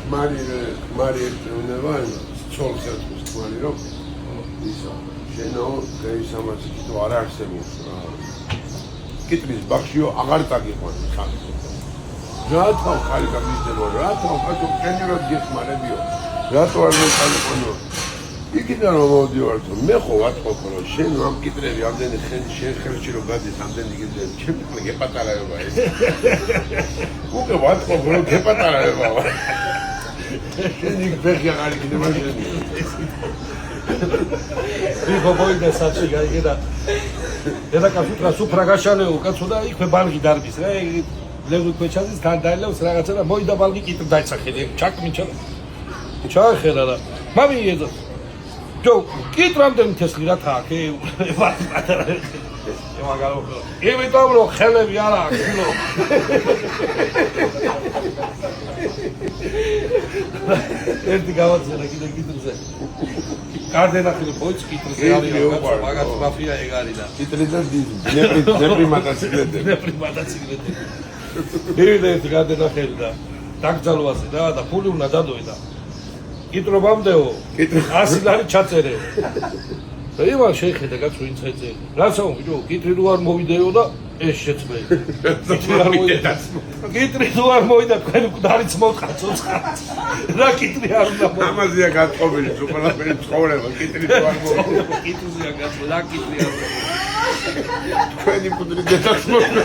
ხმარი ეწევნება, ცოლს ერთვის ხმარი, რომ ისა შენო გაისამაცი თუ არ არსებობს რა. კიტრის ბახშიო აღარ წაგიყვანს ხალხი. რატო ხალი გამიზდება, რატო ხალხო გენერალ გიხმარებიო, რატო არ მოწამყონო. იქიდან რომ მოვდივართ, მე ხო ვატყობ რომ შენ ამ კიტრები ამდენი შენ ხელში რომ გადის ამდენი კიტრები, ჩემი ყლა გეპატარება ეს. უკვე ვატყობ რომ გეპატარება. შენ იქ ფეხი აღარ იქნება შენი. ვიღო მოიდა საჩი გაიგე და დედაკაცუტრა სუფრა გაშალეო კაცო და იქვე ბალგი დარბის რა ლევი ქვეჩაძის თან დაელევს რაღაცა და მოიდა ბალგი კიტრი დაიცხედი ჩაკმინჩა ჩაახერა და მამი ეძო ჯო კიტრამდე მთესლი რა თააქე პატარა იმაგალო იმიტომ რომ ხელები არა კილო ერთი გავაცერა კიდე კიტრზე გარდენახილი პოიც კიტრზე არის რაღაცა მაგათ მაფია ეგ არის და კიტრიდან დნეპრი მოტოციკლეტი ერთი გარდენახელი და დაკრძალვაზე და ფული უნდა დადოე და კიტრობამდეო 100 ლარი ჩაწერე და იმან შეხედა კაც ვინც ეწევი რაცა ვიჯო კიტრი რო არ მოვიდეო და ეს შეწმე კიტრი რო არ მოვიდა თქვენ უკდარიც მოყაცოს რა კიტრი არ უნდა ამაზეა გაწყვილი ყველაფერი ცხოვრება კიტრი რო არ მოვიდა კიტრზეა გაწყვილი რა კიტრი არ თქვენი კუდრი დედას მოყვა